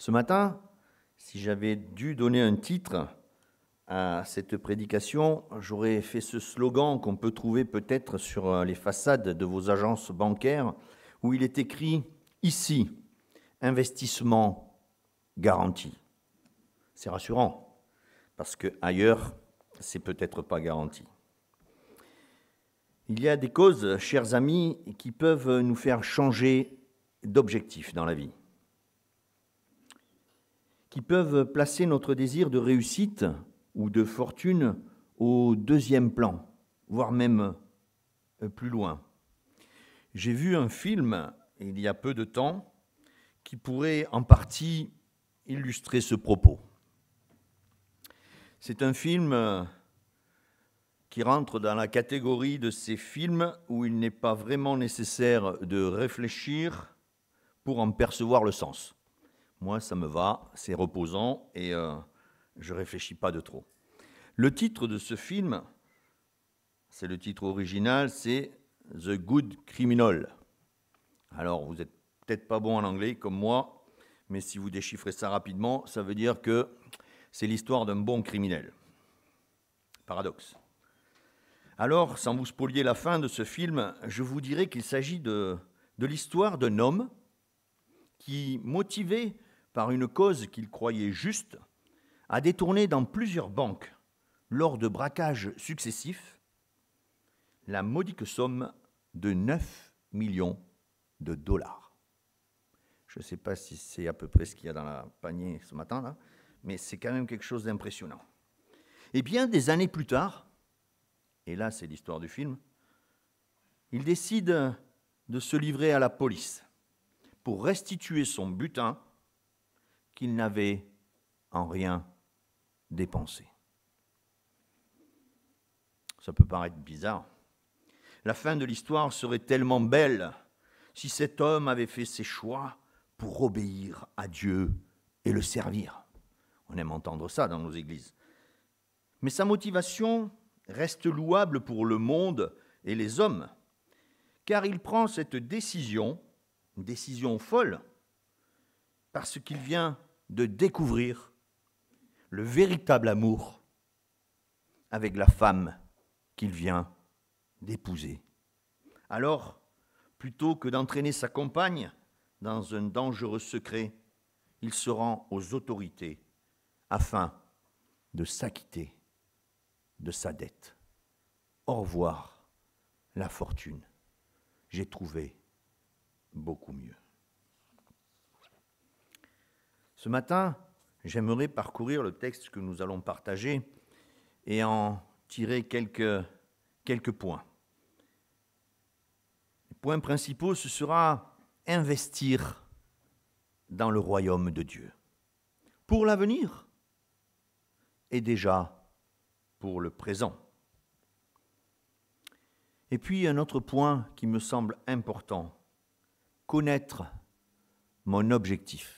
Ce matin, si j'avais dû donner un titre à cette prédication, j'aurais fait ce slogan qu'on peut trouver peut-être sur les façades de vos agences bancaires, où il est écrit « Ici, investissement garanti ». C'est rassurant, parce qu'ailleurs, c'est peut-être pas garanti. Il y a des causes, chers amis, qui peuvent nous faire changer d'objectif dans la vie, qui peuvent placer notre désir de réussite ou de fortune au deuxième plan, voire même plus loin. J'ai vu un film, il y a peu de temps, qui pourrait en partie illustrer ce propos. C'est un film qui rentre dans la catégorie de ces films où il n'est pas vraiment nécessaire de réfléchir pour en percevoir le sens. Moi, ça me va, c'est reposant et je ne réfléchis pas de trop. Le titre de ce film, c'est le titre original, c'est « The Good Criminal ». Alors, vous n'êtes peut-être pas bon en anglais comme moi, mais si vous déchiffrez ça rapidement, ça veut dire que c'est l'histoire d'un bon criminel. Paradoxe. Alors, sans vous spolier la fin de ce film, je vous dirai qu'il s'agit de l'histoire d'un homme qui, motivé par une cause qu'il croyait juste, a détourné dans plusieurs banques, lors de braquages successifs, la modique somme de 9 millions de dollars. Je ne sais pas si c'est à peu près ce qu'il y a dans la panier ce matin, là, mais c'est quand même quelque chose d'impressionnant. Et bien, des années plus tard, et là c'est l'histoire du film, il décide de se livrer à la police pour restituer son butin qu'il n'avait en rien dépensé. Ça peut paraître bizarre. La fin de l'histoire serait tellement belle si cet homme avait fait ses choix pour obéir à Dieu et le servir. On aime entendre ça dans nos églises. Mais sa motivation reste louable pour le monde et les hommes, car il prend cette décision, une décision folle, parce qu'il vient de découvrir le véritable amour avec la femme qu'il vient d'épouser. Alors, plutôt que d'entraîner sa compagne dans un dangereux secret, il se rend aux autorités afin de s'acquitter de sa dette. Au revoir, la fortune. J'ai trouvé beaucoup mieux. Ce matin, j'aimerais parcourir le texte que nous allons partager et en tirer quelques points. Les points principaux, ce sera investir dans le royaume de Dieu. Pour l'avenir et déjà pour le présent. Et puis un autre point qui me semble important, connaître mon objectif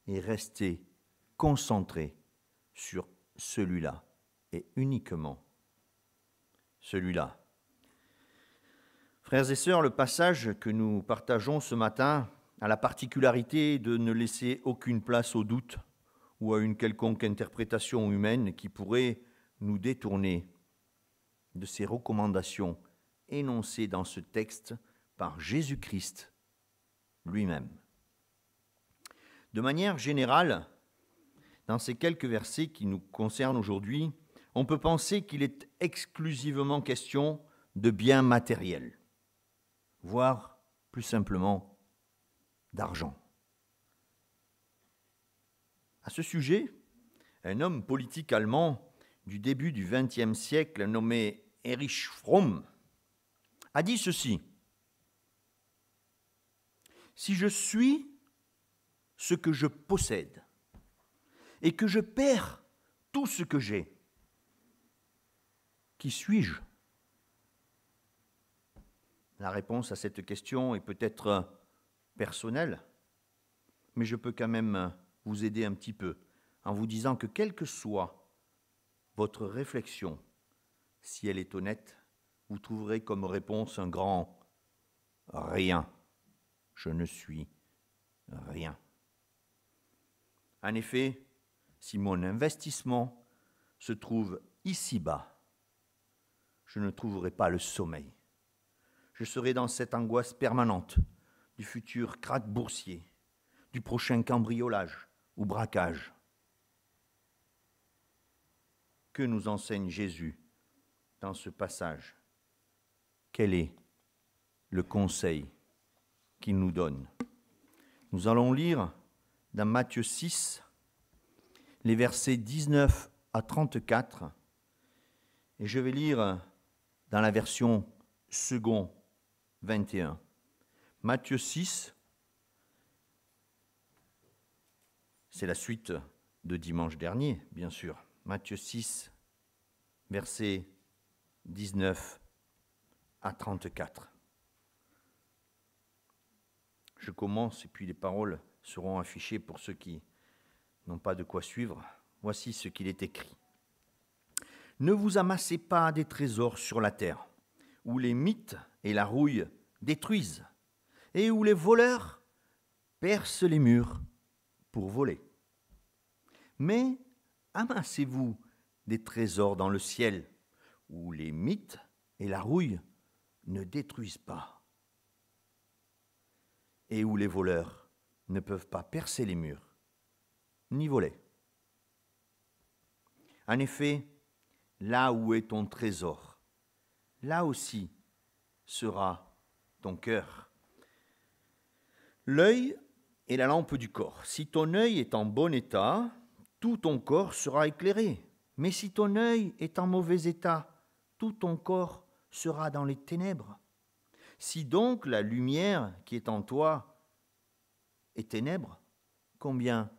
et rester concentré sur celui-là et uniquement celui-là. Frères et sœurs, le passage que nous partageons ce matin a la particularité de ne laisser aucune place au doute ou à une quelconque interprétation humaine qui pourrait nous détourner de ces recommandations énoncées dans ce texte par Jésus-Christ lui-même. De manière générale, dans ces quelques versets qui nous concernent aujourd'hui, on peut penser qu'il est exclusivement question de biens matériels, voire plus simplement d'argent. À ce sujet, un homme politique allemand du début du XXe siècle nommé Erich Fromm a dit ceci: « Si je suis ce que je possède et que je perds tout ce que j'ai, qui suis-je » La réponse à cette question est peut-être personnelle, mais je peux quand même vous aider un petit peu en vous disant que quelle que soit votre réflexion, si elle est honnête, vous trouverez comme réponse un grand « rien ». Je ne suis rien. En effet, si mon investissement se trouve ici-bas, je ne trouverai pas le sommeil. Je serai dans cette angoisse permanente du futur krach boursier, du prochain cambriolage ou braquage. Que nous enseigne Jésus dans ce passage? Quel est le conseil qu'il nous donne? Nous allons lire dans Matthieu 6, les versets 19 à 34, et je vais lire dans la version second 21. Matthieu 6, c'est la suite de dimanche dernier, bien sûr. Matthieu 6, versets 19 à 34. Je commence et puis les paroles seront affichées pour ceux qui n'ont pas de quoi suivre. Voici ce qu'il est écrit. Ne vous amassez pas des trésors sur la terre, où les mythes et la rouille détruisent, et où les voleurs percent les murs pour voler. Mais amassez-vous des trésors dans le ciel, où les mythes et la rouille ne détruisent pas, et où les voleurs ne peuvent pas percer les murs, ni voler. En effet, là où est ton trésor, là aussi sera ton cœur. L'œil est la lampe du corps. Si ton œil est en bon état, tout ton corps sera éclairé. Mais si ton œil est en mauvais état, tout ton corps sera dans les ténèbres. Si donc la lumière qui est en toi est ténèbres, combien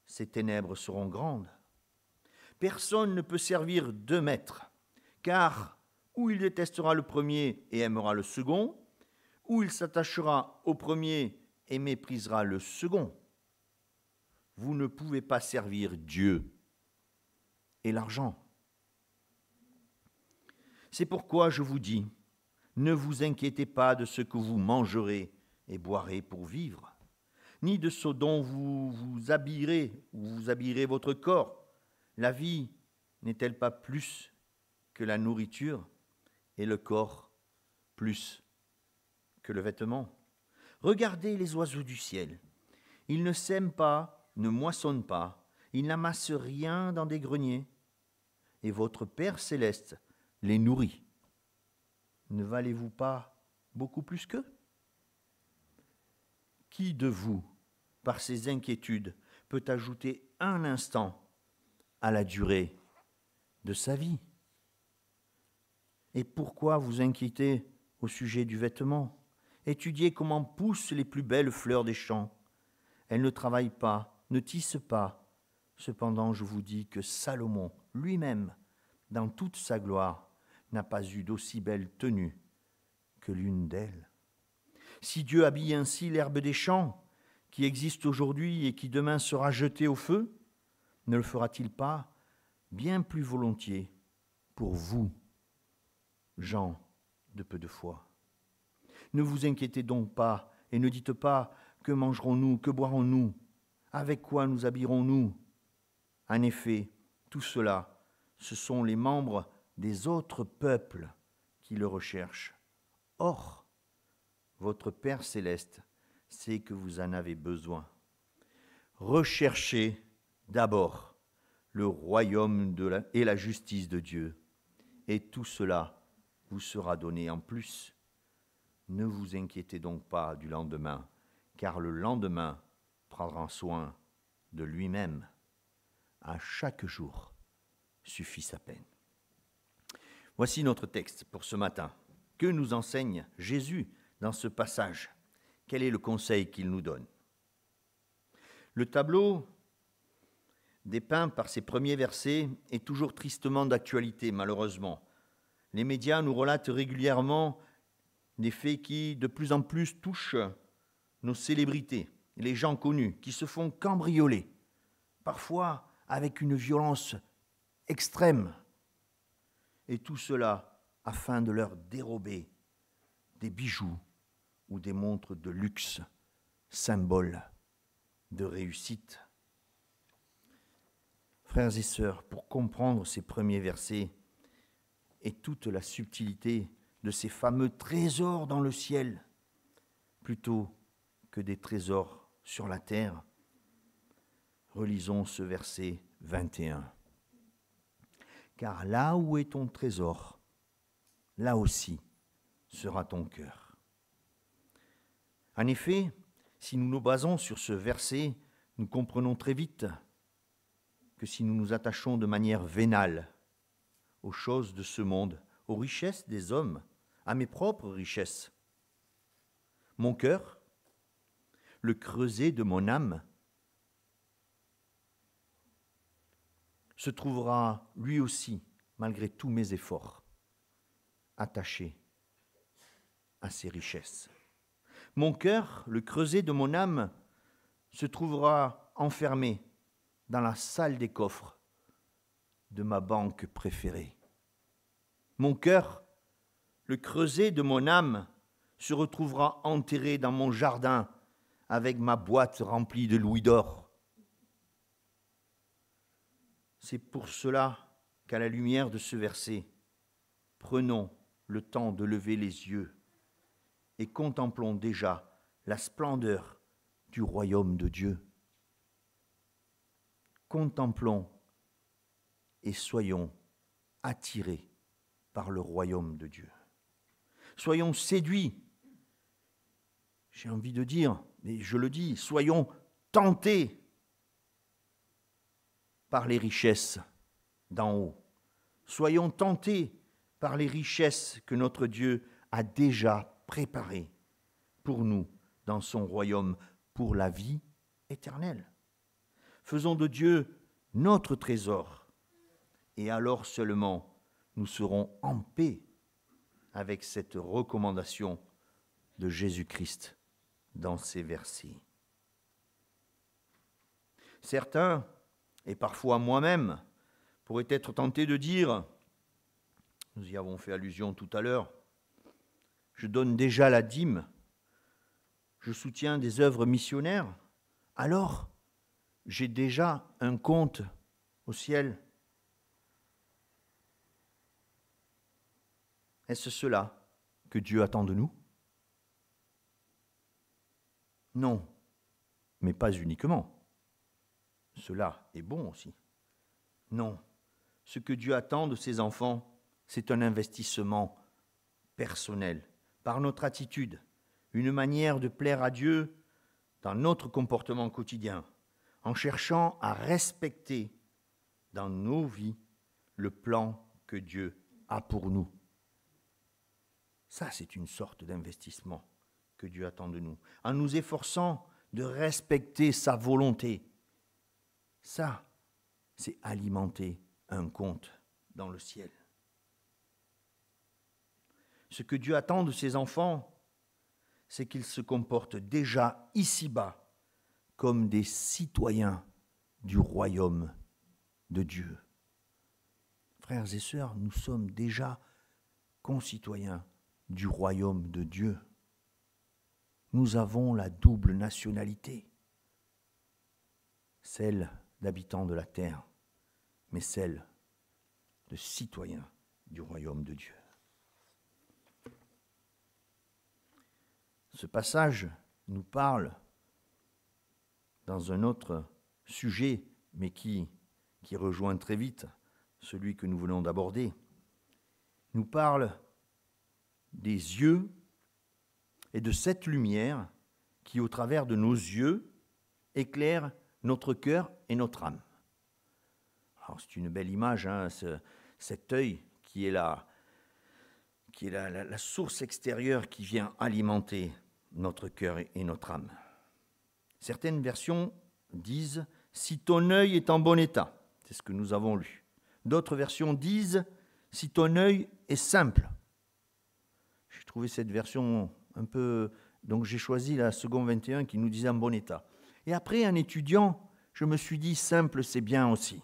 ces ténèbres seront grandes? Personne ne peut servir deux maîtres, car ou il détestera le premier et aimera le second, ou il s'attachera au premier et méprisera le second. Vous ne pouvez pas servir Dieu et l'argent. C'est pourquoi je vous dis, ne vous inquiétez pas de ce que vous mangerez et boirez pour vivre, ni de ce dont vous vous habillerez ou vous habillerez votre corps. La vie n'est-elle pas plus que la nourriture et le corps plus que le vêtement? Regardez les oiseaux du ciel. Ils ne sèment pas, ne moissonnent pas, ils n'amassent rien dans des greniers. Et votre Père céleste les nourrit. Ne valez-vous pas beaucoup plus qu'eux? Qui de vous, par ses inquiétudes, peut ajouter un instant à la durée de sa vie? Et pourquoi vous inquiétez au sujet du vêtement? Étudiez comment poussent les plus belles fleurs des champs. Elles ne travaillent pas, ne tissent pas. Cependant, je vous dis que Salomon lui-même, dans toute sa gloire, n'a pas eu d'aussi belle tenue que l'une d'elles. Si Dieu habille ainsi l'herbe des champs, qui existe aujourd'hui et qui demain sera jetée au feu, ne le fera-t-il pas bien plus volontiers pour vous, gens de peu de foi? Ne vous inquiétez donc pas et ne dites pas « Que mangerons-nous, que boirons-nous, avec quoi nous habillerons-nous » En effet, tout cela, ce sont les membres des autres peuples qui le recherchent. Or, votre Père céleste sait que vous en avez besoin. Recherchez d'abord le royaume et la justice de Dieu, et tout cela vous sera donné en plus. Ne vous inquiétez donc pas du lendemain, car le lendemain prendra soin de lui-même. À chaque jour suffit sa peine. Voici notre texte pour ce matin. Que nous enseigne Jésus dans ce passage? Quel est le conseil qu'il nous donne? Le tableau dépeint par ces premiers versets est toujours tristement d'actualité, malheureusement. Les médias nous relatent régulièrement des faits qui, de plus en plus, touchent nos célébrités, les gens connus, qui se font cambrioler, parfois avec une violence extrême. Et tout cela afin de leur dérober des bijoux ou des montres de luxe, symbole de réussite. Frères et sœurs, pour comprendre ces premiers versets et toute la subtilité de ces fameux trésors dans le ciel, plutôt que des trésors sur la terre, relisons ce verset 21. Car là où est ton trésor, là aussi sera ton cœur. En effet, si nous nous basons sur ce verset, nous comprenons très vite que si nous nous attachons de manière vénale aux choses de ce monde, aux richesses des hommes, à mes propres richesses, mon cœur, le creuset de mon âme, se trouvera lui aussi, malgré tous mes efforts, attaché à ces richesses. Mon cœur, le creuset de mon âme, se trouvera enfermé dans la salle des coffres de ma banque préférée. Mon cœur, le creuset de mon âme, se retrouvera enterré dans mon jardin avec ma boîte remplie de louis d'or. C'est pour cela qu'à la lumière de ce verset, prenons le temps de lever les yeux et contemplons déjà la splendeur du royaume de Dieu. Contemplons et soyons attirés par le royaume de Dieu. Soyons séduits, j'ai envie de dire, mais je le dis, soyons tentés par les richesses d'en haut. Soyons tentés par les richesses que notre Dieu a déjà préparées pour nous dans son royaume, pour la vie éternelle. Faisons de Dieu notre trésor, et alors seulement nous serons en paix avec cette recommandation de Jésus-Christ dans ces versets. Certains, et parfois moi-même, pourraient être tentés de dire, nous y avons fait allusion tout à l'heure, je donne déjà la dîme, je soutiens des œuvres missionnaires, alors j'ai déjà un compte au ciel. Est-ce cela que Dieu attend de nous? Non, mais pas uniquement. Cela est bon aussi. Non, ce que Dieu attend de ses enfants, c'est un investissement personnel, par notre attitude, une manière de plaire à Dieu dans notre comportement quotidien, en cherchant à respecter dans nos vies le plan que Dieu a pour nous. Ça, c'est une sorte d'investissement que Dieu attend de nous, en nous efforçant de respecter sa volonté. Ça, c'est alimenter un compte dans le ciel. Ce que Dieu attend de ses enfants, c'est qu'ils se comportent déjà ici-bas comme des citoyens du royaume de Dieu. Frères et sœurs, nous sommes déjà concitoyens du royaume de Dieu. Nous avons la double nationalité, celle d'habitants de la terre, mais celle de citoyens du royaume de Dieu. Ce passage nous parle dans un autre sujet, mais qui rejoint très vite celui que nous venons d'aborder, nous parle des yeux et de cette lumière qui, au travers de nos yeux, éclaire notre cœur et notre âme. Alors, c'est une belle image, hein, cet œil qui est la source extérieure qui vient alimenter notre cœur et notre âme. Certaines versions disent « si ton œil est en bon état », c'est ce que nous avons lu. D'autres versions disent « si ton œil est simple ». J'ai trouvé cette version un peu... Donc j'ai choisi la seconde 21 qui nous disait « en bon état ». Et après, en étudiant, je me suis dit « simple, c'est bien aussi ».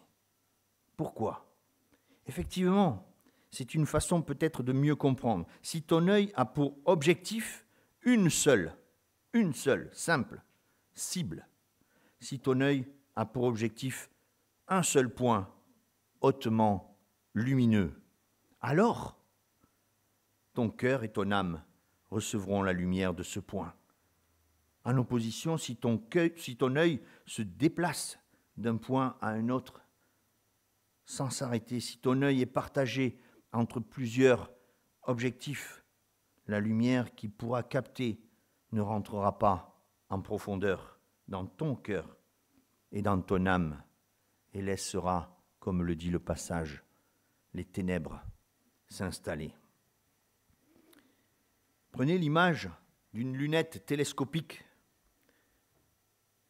Pourquoi ? Effectivement, c'est une façon peut-être de mieux comprendre. Si ton œil a pour objectif une seule, simple, cible. Si ton œil a pour objectif un seul point hautement lumineux. Alors, ton cœur et ton âme recevront la lumière de ce point. En opposition, si ton œil se déplace d'un point à un autre sans s'arrêter, si ton œil est partagé entre plusieurs objectifs, la lumière qu'il pourra capter ne rentrera pas en profondeur dans ton cœur et dans ton âme et laissera, comme le dit le passage, les ténèbres s'installer. Prenez l'image d'une lunette télescopique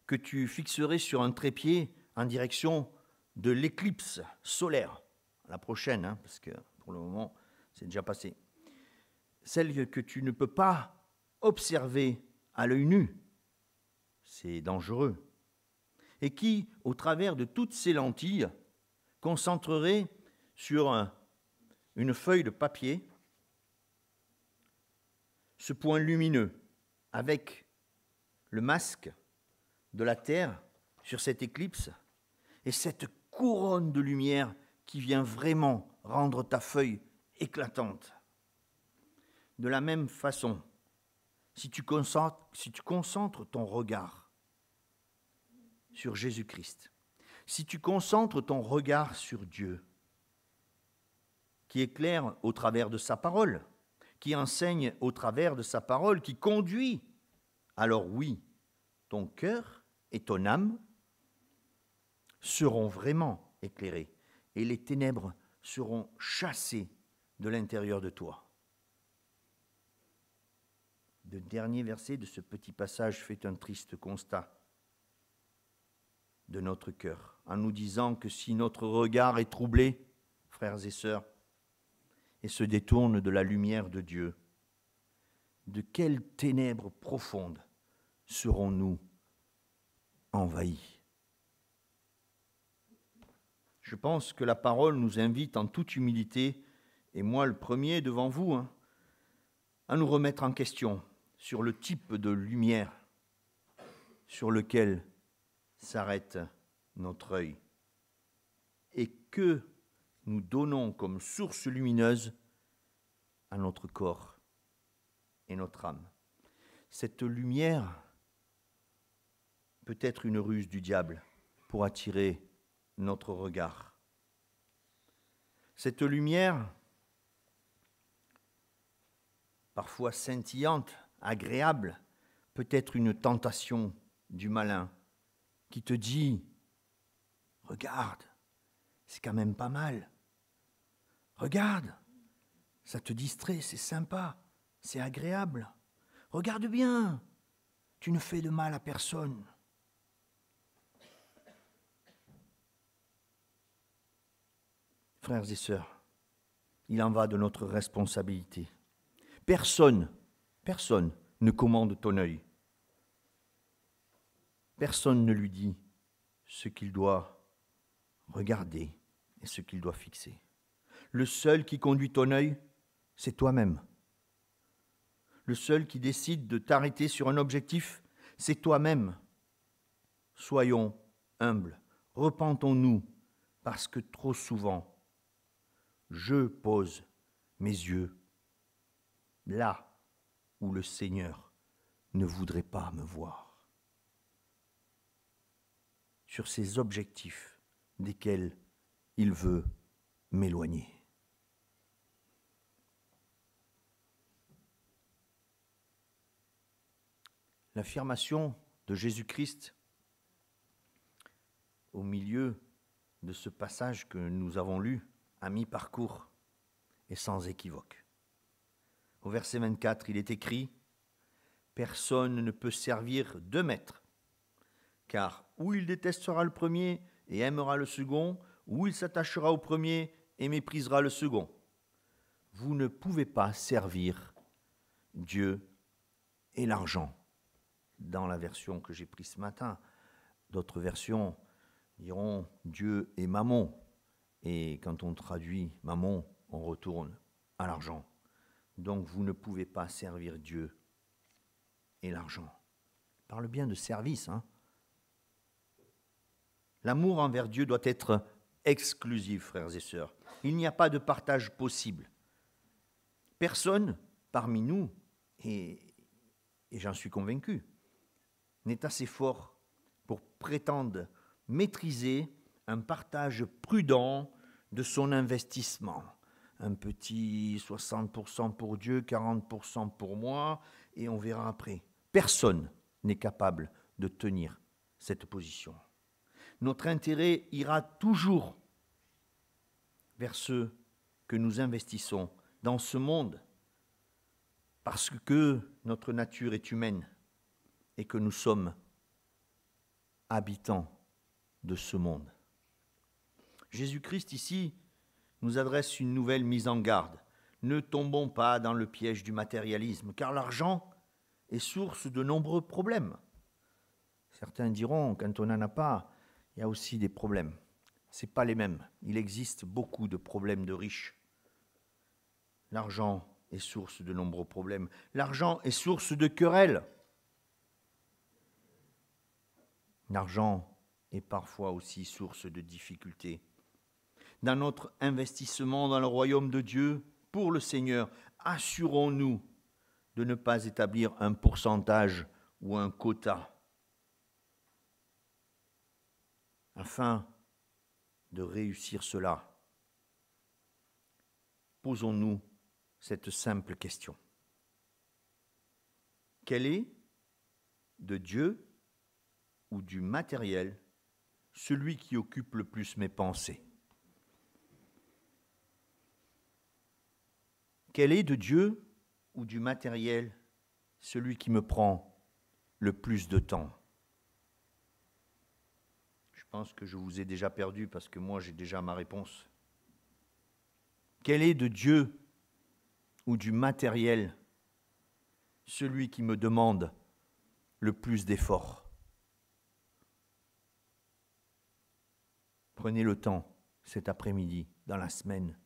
que tu fixerais sur un trépied en direction de l'éclipse solaire, la prochaine, parce que pour le moment, c'est déjà passé. Celle que tu ne peux pas observer à l'œil nu, c'est dangereux, et qui, au travers de toutes ces lentilles, concentrerait sur une feuille de papier ce point lumineux avec le masque de la Terre sur cette éclipse et cette couronne de lumière qui vient vraiment rendre ta feuille éclatante. De la même façon, si tu concentres ton regard sur Jésus-Christ, si tu concentres ton regard sur Dieu, qui éclaire au travers de sa parole, qui enseigne au travers de sa parole, qui conduit, alors oui, ton cœur et ton âme seront vraiment éclairés et les ténèbres seront chassées de l'intérieur de toi. Le dernier verset de ce petit passage fait un triste constat de notre cœur, en nous disant que si notre regard est troublé, frères et sœurs, et se détourne de la lumière de Dieu, de quelles ténèbres profondes serons-nous envahis? Je pense que la parole nous invite en toute humilité, et moi le premier devant vous, à nous remettre en question sur le type de lumière sur lequel s'arrête notre œil et que nous donnons comme source lumineuse à notre corps et notre âme. Cette lumière peut être une ruse du diable pour attirer notre regard. Cette lumière, parfois scintillante, agréable, peut être une tentation du malin qui te dit « Regarde, c'est quand même pas mal. Regarde, ça te distrait, c'est sympa, c'est agréable. Regarde bien, tu ne fais de mal à personne. » Frères et sœurs, il en va de notre responsabilité. Personne ne commande ton œil. Personne ne lui dit ce qu'il doit regarder et ce qu'il doit fixer. Le seul qui conduit ton œil, c'est toi-même. Le seul qui décide de t'arrêter sur un objectif, c'est toi-même. Soyons humbles, repentons-nous, parce que trop souvent, je pose mes yeux là où le Seigneur ne voudrait pas me voir. Sur ces objectifs desquels il veut m'éloigner. L'affirmation de Jésus-Christ au milieu de ce passage que nous avons lu à mi-parcours est sans équivoque. Au verset 24, il est écrit « Personne ne peut servir deux maîtres, car ou il détestera le premier et aimera le second, ou il s'attachera au premier et méprisera le second. Vous ne pouvez pas servir Dieu et l'argent. » Dans la version que j'ai prise ce matin, d'autres versions diront Dieu et Mammon. Et quand on traduit Mammon, on retourne à l'argent. Donc vous ne pouvez pas servir Dieu et l'argent. Il parle bien de service, L'amour envers Dieu doit être exclusif, frères et sœurs. Il n'y a pas de partage possible. Personne parmi nous, et j'en suis convaincu, n'est assez fort pour prétendre maîtriser un partage prudent de son investissement. Un petit 60% pour Dieu, 40% pour moi, et on verra après. Personne n'est capable de tenir cette position. Notre intérêt ira toujours vers ceux que nous investissons dans ce monde, parce que notre nature est humaine et que nous sommes habitants de ce monde. Jésus-Christ ici nous adresse une nouvelle mise en garde. Ne tombons pas dans le piège du matérialisme, car l'argent est source de nombreux problèmes. Certains diront, quand on n'en a pas, il y a aussi des problèmes. Ce n'est pas les mêmes. Il existe beaucoup de problèmes de riches. L'argent est source de nombreux problèmes. L'argent est source de querelles. L'argent est parfois aussi source de difficultés. Dans notre investissement dans le royaume de Dieu, pour le Seigneur, assurons-nous de ne pas établir un pourcentage ou un quota, afin de réussir cela. Posons-nous cette simple question. Quel est, de Dieu ou du matériel, celui qui occupe le plus mes pensées? Quel est, de Dieu ou du matériel, celui qui me prend le plus de temps? Je pense que je vous ai déjà perdu parce que moi j'ai déjà ma réponse. Quel est, de Dieu ou du matériel, celui qui me demande le plus d'efforts? Prenez le temps cet après-midi, dans la semaine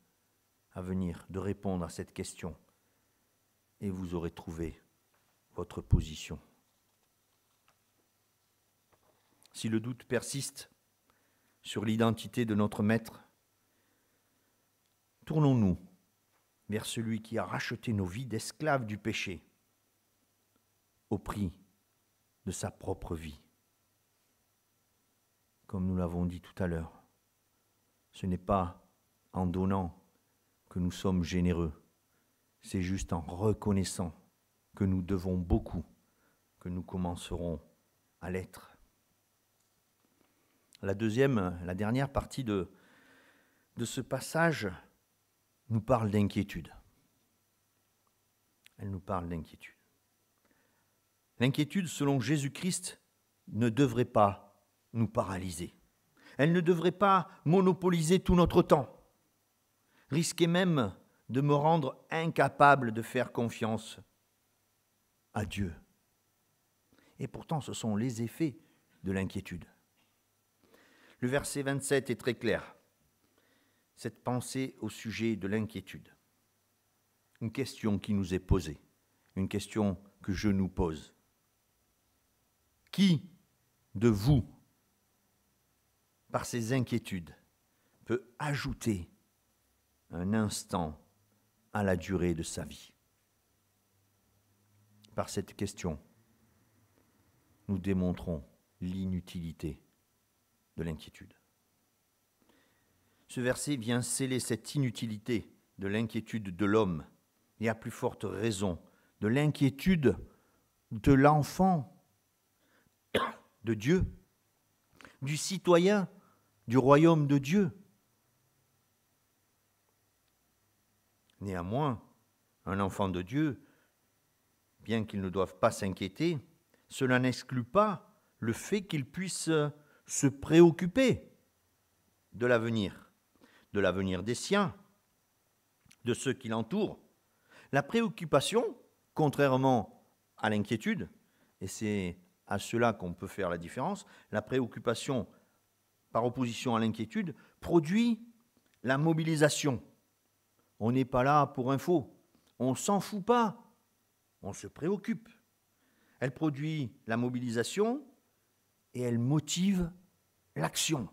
à venir, de répondre à cette question et vous aurez trouvé votre position. Si le doute persiste sur l'identité de notre Maître, tournons-nous vers celui qui a racheté nos vies d'esclaves du péché au prix de sa propre vie. Comme nous l'avons dit tout à l'heure, ce n'est pas en donnant que nous sommes généreux, c'est juste en reconnaissant que nous devons beaucoup, que nous commencerons à l'être. La dernière partie de ce passage nous parle d'inquiétude. Elle nous parle d'inquiétude. L'inquiétude, selon Jésus-Christ, ne devrait pas nous paralyser. Elle ne devrait pas monopoliser tout notre temps. Risquer même de me rendre incapable de faire confiance à Dieu. Et pourtant, ce sont les effets de l'inquiétude. Le verset 27 est très clair. Cette pensée au sujet de l'inquiétude. Une question qui nous est posée, une question que je nous pose. Qui de vous, par ses inquiétudes, peut ajouter un instant à la durée de sa vie? Par cette question, nous démontrons l'inutilité de l'inquiétude. Ce verset vient sceller cette inutilité de l'inquiétude de l'homme, et à plus forte raison, de l'inquiétude de l'enfant de Dieu, du citoyen du royaume de Dieu. Néanmoins, un enfant de Dieu, bien qu'il ne doive pas s'inquiéter, cela n'exclut pas le fait qu'il puisse se préoccuper de l'avenir des siens, de ceux qui l'entourent. La préoccupation, contrairement à l'inquiétude, et c'est à cela qu'on peut faire la différence, la préoccupation, par opposition à l'inquiétude, produit la mobilisation. On n'est pas là pour info, on ne s'en fout pas, on se préoccupe. Elle produit la mobilisation et elle motive l'action.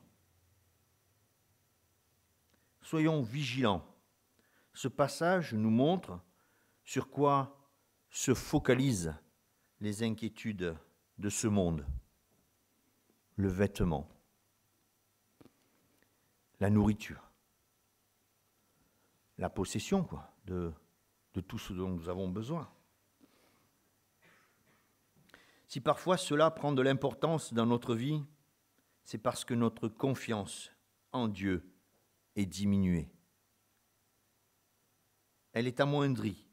Soyons vigilants. Ce passage nous montre sur quoi se focalisent les inquiétudes de ce monde. Le vêtement, la nourriture, la possession de tout ce dont nous avons besoin. Si parfois cela prend de l'importance dans notre vie, c'est parce que notre confiance en Dieu est diminuée. Elle est amoindrie,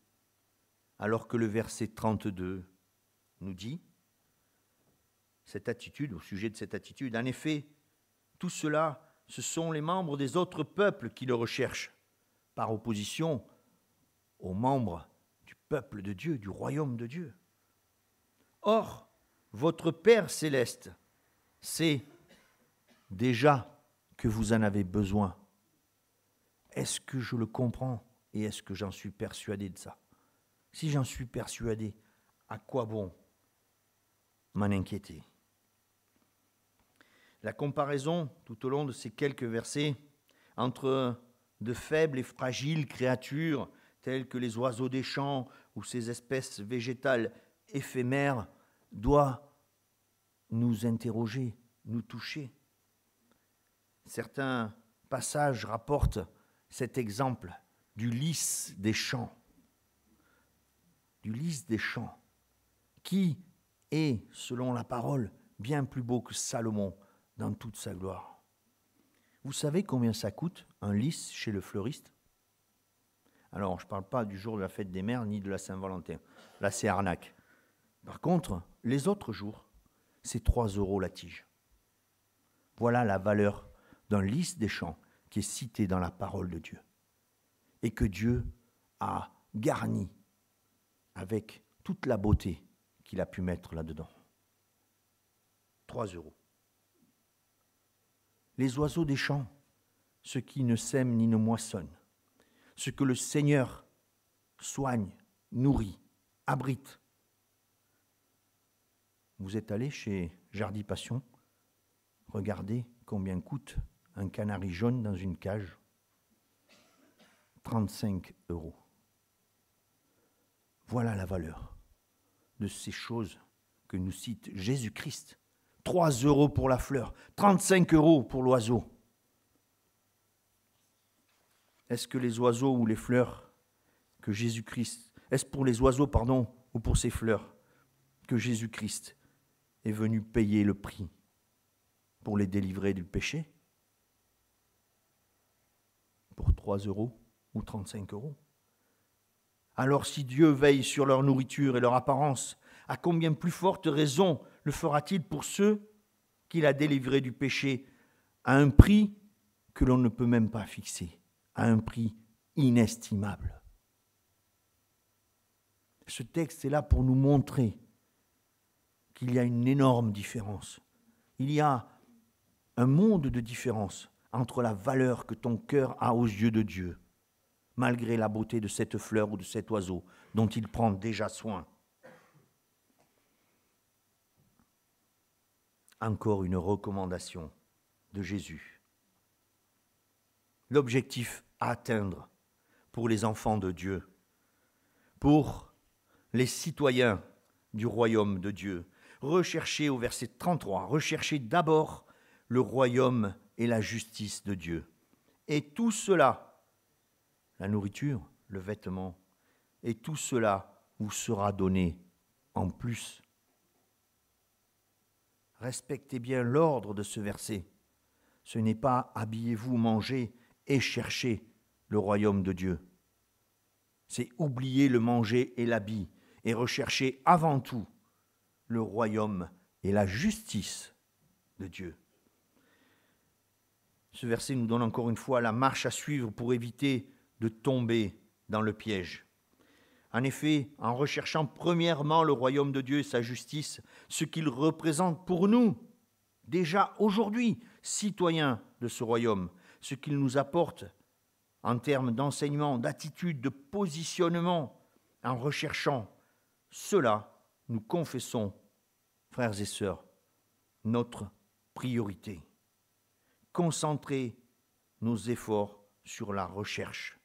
alors que le verset 32 nous dit cette attitude, au sujet de cette attitude. En effet, tout cela, ce sont les membres des autres peuples qui le recherchent, par opposition aux membres du peuple de Dieu, du royaume de Dieu. Or, votre Père céleste sait déjà que vous en avez besoin. Est-ce que je le comprends et est-ce que j'en suis persuadé de ça? Si j'en suis persuadé, à quoi bon m'en inquiéter? La comparaison, tout au long de ces quelques versets, entre de faibles et fragiles créatures, telles que les oiseaux des champs ou ces espèces végétales éphémères, doit nous interroger, nous toucher. Certains passages rapportent cet exemple du lys des champs. Du lys des champs, qui est, selon la parole, bien plus beau que Salomon dans toute sa gloire. Vous savez combien ça coûte, un lys chez le fleuriste? Alors, je ne parle pas du jour de la fête des mères, ni de la Saint-Valentin. Là, c'est arnaque. Par contre, les autres jours, c'est 3 € la tige. Voilà la valeur d'un lys des champs qui est cité dans la parole de Dieu. Et que Dieu a garni avec toute la beauté qu'il a pu mettre là-dedans. 3 €. Les oiseaux des champs, ceux qui ne sèment ni ne moissonnent, ceux que le Seigneur soigne, nourrit, abrite. Vous êtes allé chez Jardy Passion, regardez combien coûte un canari jaune dans une cage. 35 €. Voilà la valeur de ces choses que nous cite Jésus-Christ. 3 € pour la fleur, 35 € pour l'oiseau. Est-ce que les oiseaux ou les fleurs que Jésus-Christ, est-ce pour les oiseaux, ou pour ces fleurs que Jésus-Christ est venu payer le prix pour les délivrer du péché? Pour 3 € ou 35 €? Alors si Dieu veille sur leur nourriture et leur apparence, à combien plus forte raison le fera-t-il pour ceux qu'il a délivrés du péché à un prix que l'on ne peut même pas fixer, à un prix inestimable? Ce texte est là pour nous montrer qu'il y a une énorme différence. Il y a un monde de différence entre la valeur que ton cœur a aux yeux de Dieu, malgré la beauté de cette fleur ou de cet oiseau dont il prend déjà soin. Encore une recommandation de Jésus. L'objectif à atteindre pour les enfants de Dieu, pour les citoyens du royaume de Dieu. Recherchez au verset 33, recherchez d'abord le royaume et la justice de Dieu. Et tout cela, la nourriture, le vêtement, et tout cela vous sera donné en plus. Respectez bien l'ordre de ce verset. Ce n'est pas habillez-vous, mangez et cherchez le royaume de Dieu. C'est oublier le manger et l'habit et rechercher avant tout le royaume et la justice de Dieu. Ce verset nous donne encore une fois la marche à suivre pour éviter de tomber dans le piège. En effet, en recherchant premièrement le royaume de Dieu et sa justice, ce qu'il représente pour nous, déjà aujourd'hui, citoyens de ce royaume, ce qu'il nous apporte en termes d'enseignement, d'attitude, de positionnement, en recherchant cela, nous confessons, frères et sœurs, notre priorité. concentrer nos efforts sur la recherche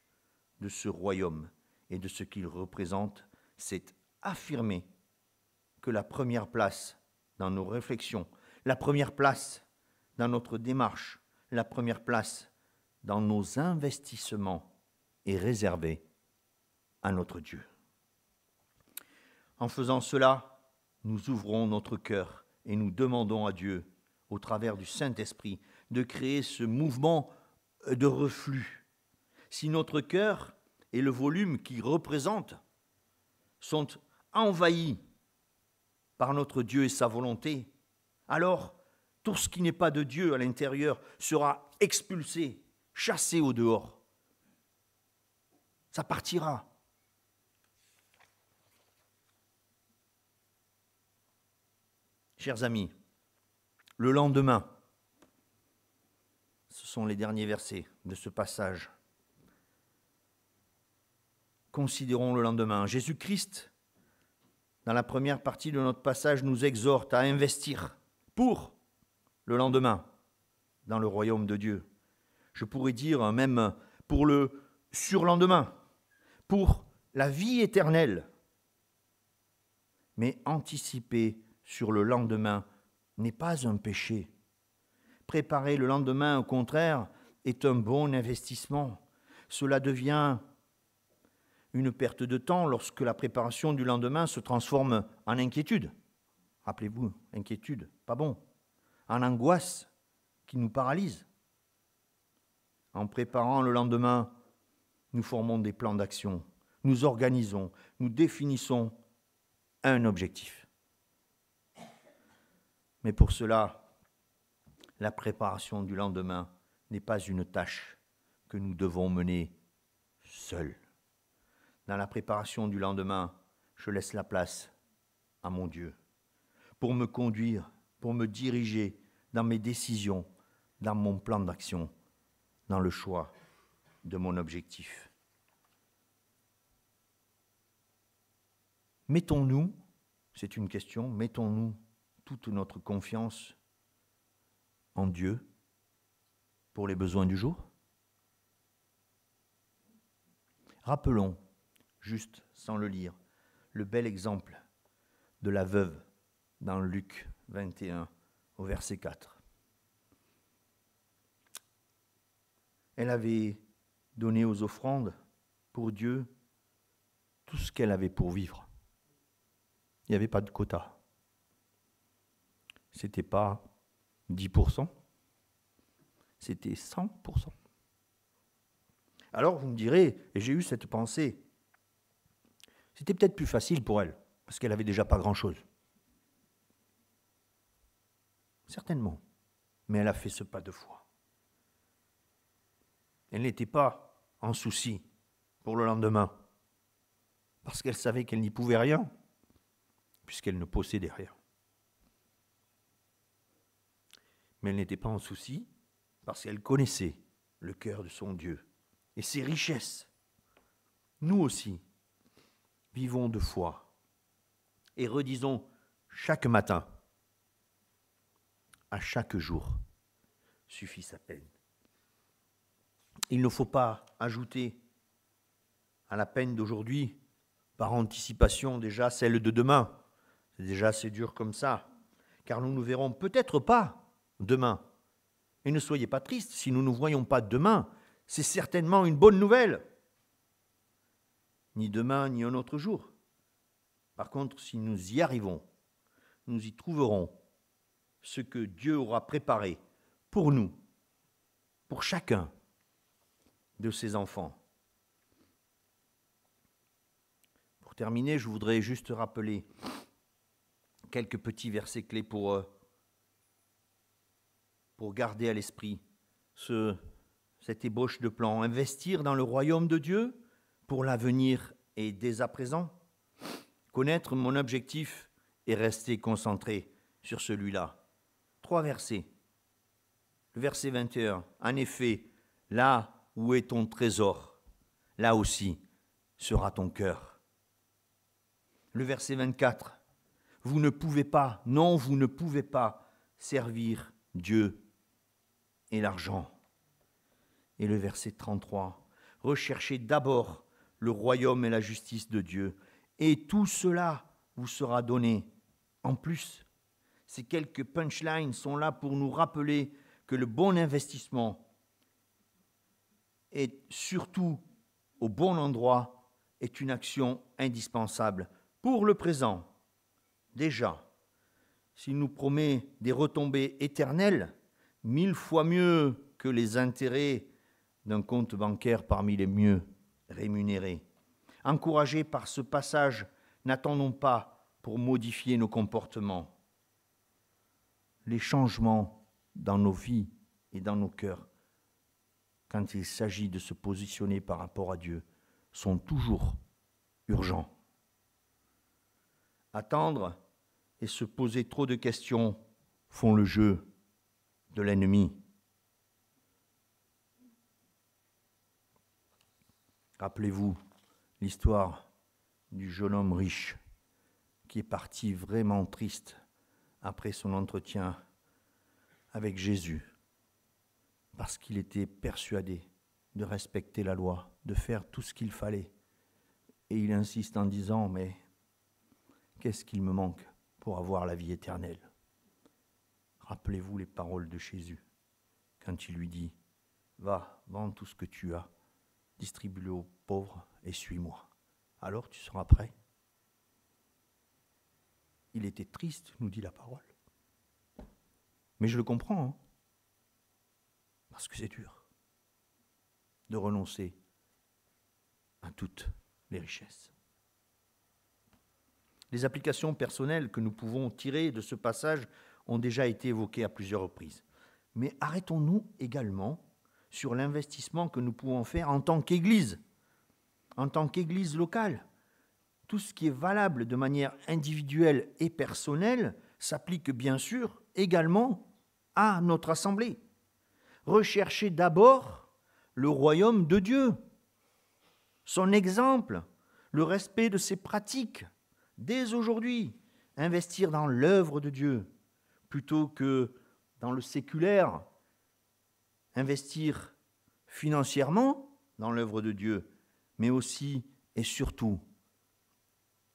de ce royaume et de ce qu'il représente, c'est affirmer que la première place dans nos réflexions, la première place dans notre démarche, la première place dans nos investissements est réservée à notre Dieu. En faisant cela, nous ouvrons notre cœur et nous demandons à Dieu, au travers du Saint-Esprit, de créer ce mouvement de reflux. Si notre cœur et le volume qu'il représente sont envahis par notre Dieu et sa volonté, alors tout ce qui n'est pas de Dieu à l'intérieur sera expulsé, chassé au dehors. Ça partira. Chers amis, le lendemain, ce sont les derniers versets de ce passage. Considérons le lendemain. Jésus-Christ, dans la première partie de notre passage, nous exhorte à investir pour le lendemain dans le royaume de Dieu. Je pourrais dire même pour le surlendemain, pour la vie éternelle. Mais anticiper sur le lendemain n'est pas un péché. Préparer le lendemain, au contraire, est un bon investissement. Cela devient une perte de temps lorsque la préparation du lendemain se transforme en inquiétude. Rappelez-vous, inquiétude, pas bon. En angoisse qui nous paralyse. En préparant le lendemain, nous formons des plans d'action, nous organisons, nous définissons un objectif. Mais pour cela, la préparation du lendemain n'est pas une tâche que nous devons mener seuls. Dans la préparation du lendemain, je laisse la place à mon Dieu pour me conduire, pour me diriger dans mes décisions, dans mon plan d'action, dans le choix de mon objectif. Mettons-nous, c'est une question, mettons-nous toute notre confiance en Dieu pour les besoins du jour? Rappelons, juste sans le lire, le bel exemple de la veuve dans Luc 21 au verset 4. Elle avait donné aux offrandes pour Dieu tout ce qu'elle avait pour vivre. Il n'y avait pas de quota. C'était pas 10%, c'était 100%. Alors vous me direz, et j'ai eu cette pensée, c'était peut-être plus facile pour elle, parce qu'elle n'avait déjà pas grand-chose. Certainement, mais elle a fait ce pas de foi. Elle n'était pas en souci pour le lendemain, parce qu'elle savait qu'elle n'y pouvait rien, puisqu'elle ne possédait rien. Mais elle n'était pas en souci parce qu'elle connaissait le cœur de son Dieu et ses richesses. Nous aussi, vivons de foi et redisons chaque matin, à chaque jour, suffit sa peine. Il ne faut pas ajouter à la peine d'aujourd'hui, par anticipation déjà celle de demain. C'est déjà assez dur comme ça, car nous ne verrons peut-être pas demain. Et ne soyez pas tristes, si nous ne voyons pas demain, c'est certainement une bonne nouvelle. Ni demain, ni un autre jour. Par contre, si nous y arrivons, nous y trouverons ce que Dieu aura préparé pour nous, pour chacun de ses enfants. Pour terminer, je voudrais juste rappeler quelques petits versets clés pour garder à l'esprit cette ébauche de plan. Investir dans le royaume de Dieu pour l'avenir et dès à présent. Connaître mon objectif et rester concentré sur celui-là. 3 versets. Le verset 21. En effet, là où est ton trésor, là aussi sera ton cœur. Le verset 24. Vous ne pouvez pas, non, vous ne pouvez pas servir Dieu et l'argent. Et le verset 33, recherchez d'abord le royaume et la justice de Dieu, et tout cela vous sera donné. En plus, ces quelques punchlines sont là pour nous rappeler que le bon investissement et surtout au bon endroit est une action indispensable pour le présent. Déjà, s'il nous promet des retombées éternelles, 1000 fois mieux que les intérêts d'un compte bancaire parmi les mieux rémunérés. Encouragés par ce passage, n'attendons pas pour modifier nos comportements. Les changements dans nos vies et dans nos cœurs, quand il s'agit de se positionner par rapport à Dieu, sont toujours urgents. Attendre et se poser trop de questions font le jeu de l'ennemi. Rappelez-vous l'histoire du jeune homme riche qui est parti vraiment triste après son entretien avec Jésus, parce qu'il était persuadé de respecter la loi, de faire tout ce qu'il fallait. Et il insiste en disant, mais qu'est-ce qu'il me manque pour avoir la vie éternelle? Rappelez-vous les paroles de Jésus, quand il lui dit, va, vends tout ce que tu as, distribue-le aux pauvres et suis-moi. Alors tu seras prêt. Il était triste, nous dit la parole. Mais je le comprends, hein, parce que c'est dur de renoncer à toutes les richesses. Les applications personnelles que nous pouvons tirer de ce passage ont déjà été évoquées à plusieurs reprises. Mais arrêtons-nous également sur l'investissement que nous pouvons faire en tant qu'Église locale. Tout ce qui est valable de manière individuelle et personnelle s'applique bien sûr également à notre assemblée. Recherchez d'abord le royaume de Dieu, son exemple, le respect de ses pratiques. Dès aujourd'hui, investir dans l'œuvre de Dieu plutôt que dans le séculaire, investir financièrement dans l'œuvre de Dieu, mais aussi et surtout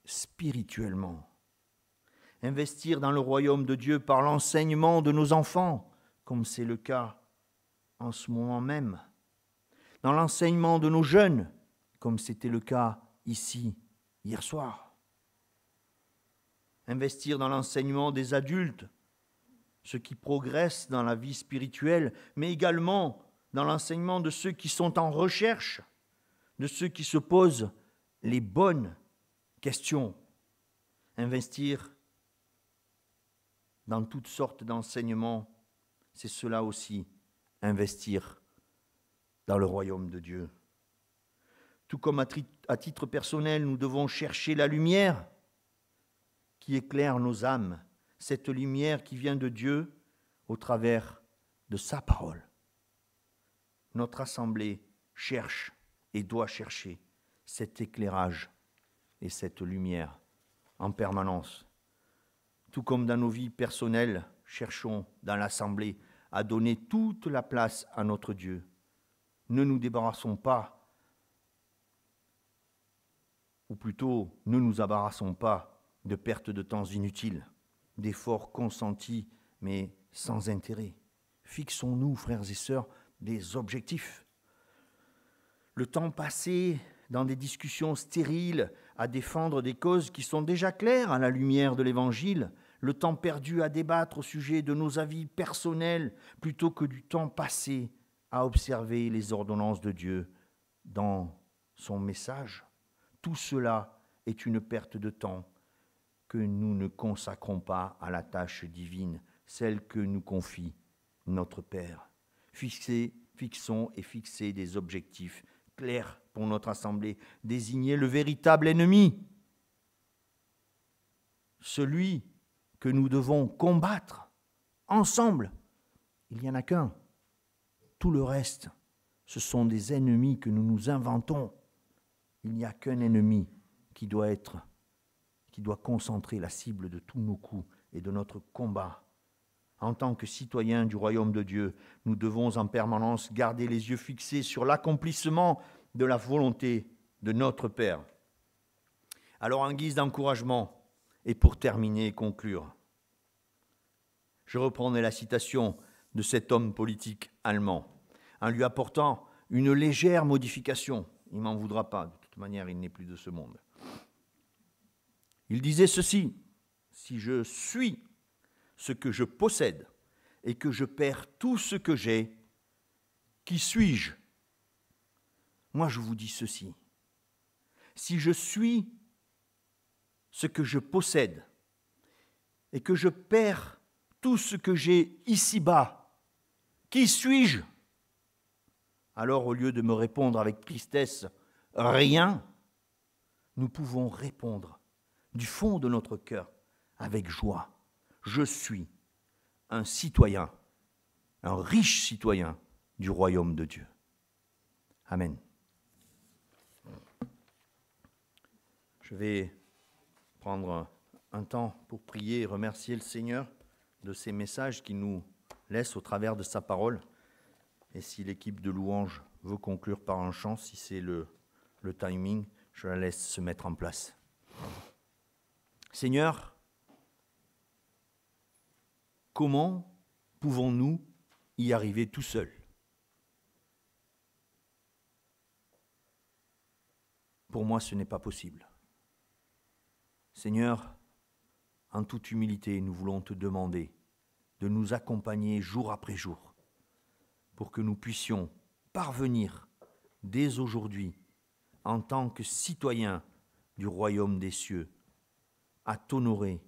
spirituellement. Investir dans le royaume de Dieu par l'enseignement de nos enfants, comme c'est le cas en ce moment même, dans l'enseignement de nos jeunes, comme c'était le cas ici hier soir. Investir dans l'enseignement des adultes, ceux qui progressent dans la vie spirituelle, mais également dans l'enseignement de ceux qui sont en recherche, de ceux qui se posent les bonnes questions. Investir dans toutes sortes d'enseignements, c'est cela aussi, investir dans le royaume de Dieu. Tout comme à titre personnel, nous devons chercher la lumière qui éclaire nos âmes, cette lumière qui vient de Dieu au travers de sa parole. Notre assemblée cherche et doit chercher cet éclairage et cette lumière en permanence. Tout comme dans nos vies personnelles, cherchons dans l'assemblée à donner toute la place à notre Dieu. Ne nous débarrassons pas, ou plutôt ne nous embarrassons pas de pertes de temps inutiles, d'efforts consentis mais sans intérêt. Fixons-nous, frères et sœurs, des objectifs. Le temps passé dans des discussions stériles à défendre des causes qui sont déjà claires à la lumière de l'Évangile, le temps perdu à débattre au sujet de nos avis personnels plutôt que du temps passé à observer les ordonnances de Dieu dans son message, tout cela est une perte de temps que nous ne consacrons pas à la tâche divine, celle que nous confie notre Père. Fixons des objectifs clairs pour notre assemblée, désigner le véritable ennemi, celui que nous devons combattre ensemble. Il n'y en a qu'un. Tout le reste, ce sont des ennemis que nous nous inventons. Il n'y a qu'un ennemi qui doit concentrer la cible de tous nos coups et de notre combat En tant que citoyens du royaume de Dieu, nous devons en permanence garder les yeux fixés sur l'accomplissement de la volonté de notre Père. Alors, en guise d'encouragement, et pour terminer et conclure, je reprendrai la citation de cet homme politique allemand, en lui apportant une légère modification. Il ne m'en voudra pas, de toute manière, il n'est plus de ce monde. Il disait ceci: si je suis ce que je possède et que je perds tout ce que j'ai, qui suis-je? Moi, je vous dis ceci: si je suis ce que je possède et que je perds tout ce que j'ai ici-bas, qui suis-je? Alors, au lieu de me répondre avec tristesse, rien, nous pouvons répondre du fond de notre cœur avec joie: je suis un citoyen, un riche citoyen du royaume de Dieu. Amen. Je vais prendre un temps pour prier et remercier le Seigneur de ces messages qu'il nous laisse au travers de sa parole. Et si l'équipe de louanges veut conclure par un chant, si c'est le timing, je la laisse se mettre en place. Seigneur, comment pouvons-nous y arriver tout seuls? Pour moi, ce n'est pas possible. Seigneur, en toute humilité, nous voulons te demander de nous accompagner jour après jour pour que nous puissions parvenir dès aujourd'hui, en tant que citoyens du royaume des cieux, à t'honorer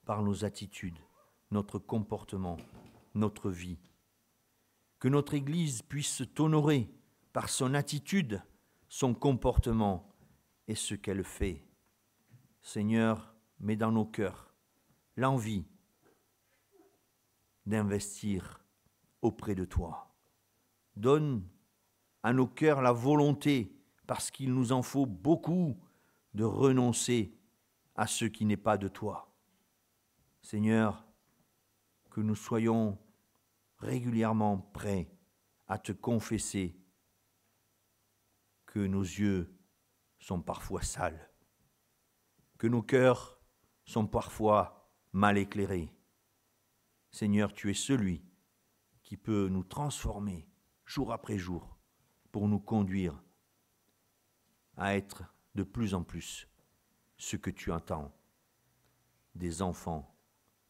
par nos attitudes, notre comportement, notre vie. Que notre Église puisse t'honorer par son attitude, son comportement et ce qu'elle fait. Seigneur, mets dans nos cœurs l'envie d'investir auprès de toi. Donne à nos cœurs la volonté, parce qu'il nous en faut beaucoup, de renoncer à ce qui n'est pas de toi. Seigneur, que nous soyons régulièrement prêts à te confesser que nos yeux sont parfois sales, que nos cœurs sont parfois mal éclairés. Seigneur, tu es celui qui peut nous transformer jour après jour pour nous conduire à être de plus en plus ce que tu attends des enfants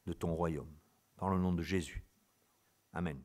de ton royaume. Dans le nom de Jésus. Amen.